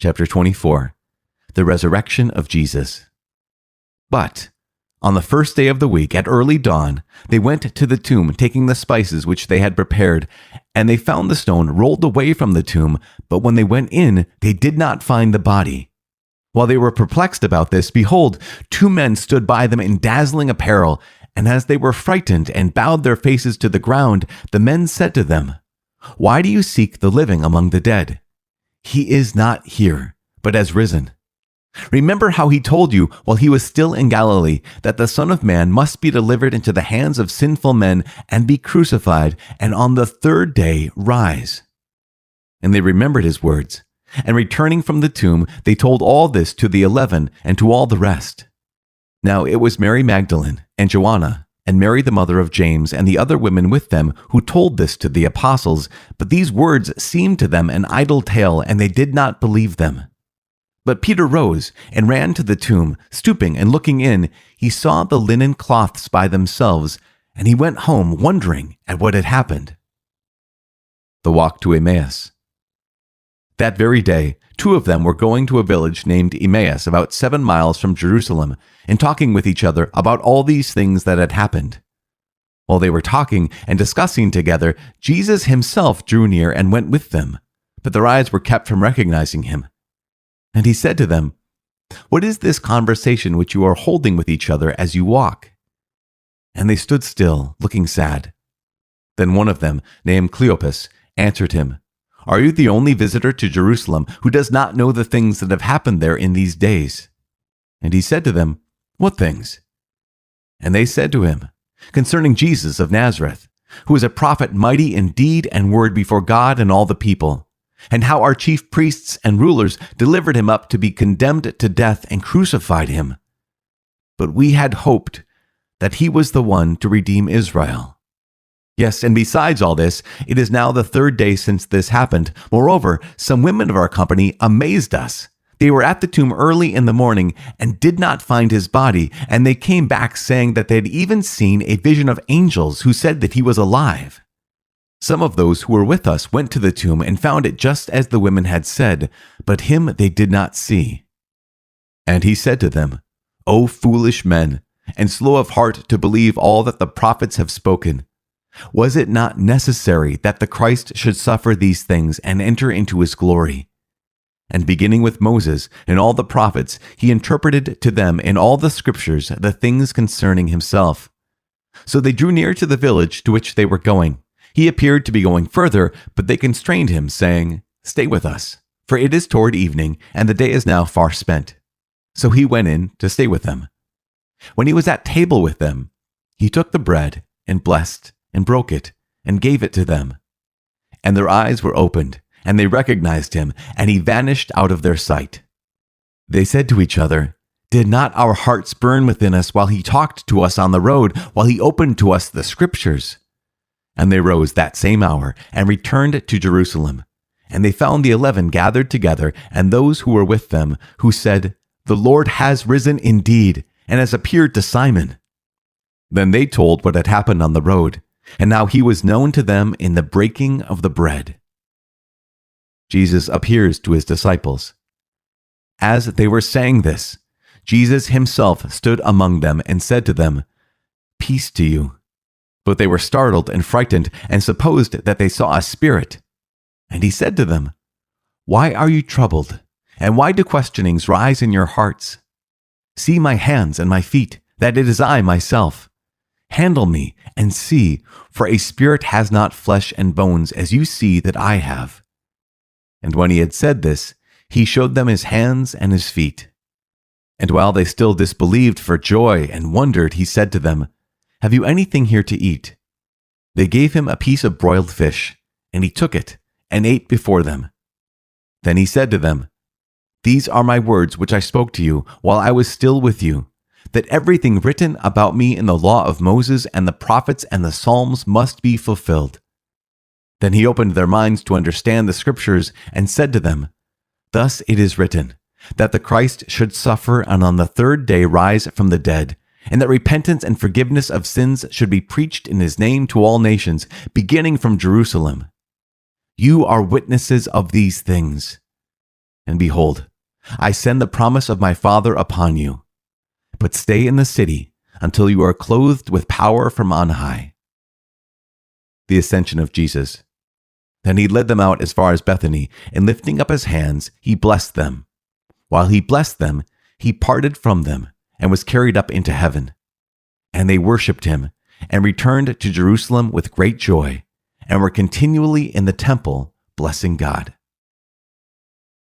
Chapter 24. The Resurrection of Jesus. But on the first day of the week, at early dawn, they went to the tomb, taking the spices which they had prepared, and they found the stone rolled away from the tomb, but when they went in, they did not find the body. While they were perplexed about this, behold, two men stood by them in dazzling apparel, and as they were frightened and bowed their faces to the ground, the men said to them, "Why do you seek the living among the dead? He is not here, but has risen. Remember how he told you while he was still in Galilee that the Son of Man must be delivered into the hands of sinful men and be crucified, and on the third day rise." And they remembered his words. And returning from the tomb, they told all this to the 11 and to all the rest. Now it was Mary Magdalene and Joanna and Mary the mother of James and the other women with them who told this to the apostles, but these words seemed to them an idle tale, and they did not believe them. But Peter rose and ran to the tomb. Stooping and looking in, he saw the linen cloths by themselves, and he went home wondering at what had happened. The walk to Emmaus. That very day, two of them were going to a village named Emmaus, about 7 miles from Jerusalem, and talking with each other about all these things that had happened. While they were talking and discussing together, Jesus himself drew near and went with them, but their eyes were kept from recognizing him. And he said to them, "What is this conversation which you are holding with each other as you walk?" And they stood still, looking sad. Then one of them, named Cleopas, answered him, "Are you the only visitor to Jerusalem who does not know the things that have happened there in these days?" And he said to them, "What things?" And they said to him, "Concerning Jesus of Nazareth, who is a prophet mighty in deed and word before God and all the people, and how our chief priests and rulers delivered him up to be condemned to death and crucified him. But we had hoped that he was the one to redeem Israel. Yes, and besides all this, it is now the third day since this happened. Moreover, some women of our company amazed us. They were at the tomb early in the morning and did not find his body, and they came back saying that they had even seen a vision of angels who said that he was alive. Some of those who were with us went to the tomb and found it just as the women had said, but him they did not see." And he said to them, "O foolish men, and slow of heart to believe all that the prophets have spoken. Was it not necessary that the Christ should suffer these things and enter into his glory? And beginning with Moses and all the prophets, he interpreted to them in all the scriptures the things concerning himself. So they drew near to the village to which they were going. He appeared to be going further, but they constrained him, saying, "Stay with us, for it is toward evening, and the day is now far spent." So he went in to stay with them. When he was at table with them, he took the bread and blessed and broke it, and gave it to them. And their eyes were opened, and they recognized him, and he vanished out of their sight. They said to each other, "Did not our hearts burn within us while he talked to us on the road, while he opened to us the scriptures?" And they rose that same hour, and returned to Jerusalem. And they found the 11 gathered together, and those who were with them, who said, "The Lord has risen indeed, and has appeared to Simon." Then they told what had happened on the road, and now he was known to them in the breaking of the bread. Jesus appears to his disciples. As they were saying this, Jesus himself stood among them and said to them, "Peace to you." But they were startled and frightened and supposed that they saw a spirit. And he said to them, "Why are you troubled? And why do questionings rise in your hearts? See my hands and my feet, that it is I myself. Handle me and see, for a spirit has not flesh and bones as you see that I have." And when he had said this, he showed them his hands and his feet. And while they still disbelieved for joy and wondered, he said to them, "Have you anything here to eat?" They gave him a piece of broiled fish, and he took it and ate before them. Then he said to them, "These are my words which I spoke to you while I was still with you, that everything written about me in the law of Moses and the prophets and the Psalms must be fulfilled." Then he opened their minds to understand the scriptures and said to them, "Thus it is written, that the Christ should suffer and on the third day rise from the dead, and that repentance and forgiveness of sins should be preached in his name to all nations, beginning from Jerusalem. You are witnesses of these things. And behold, I send the promise of my Father upon you. But stay in the city until you are clothed with power from on high. The ascension of Jesus. Then he led them out as far as Bethany, and lifting up his hands, he blessed them. While he blessed them, he parted from them and was carried up into heaven. And they worshipped him and returned to Jerusalem with great joy, and were continually in the temple blessing God.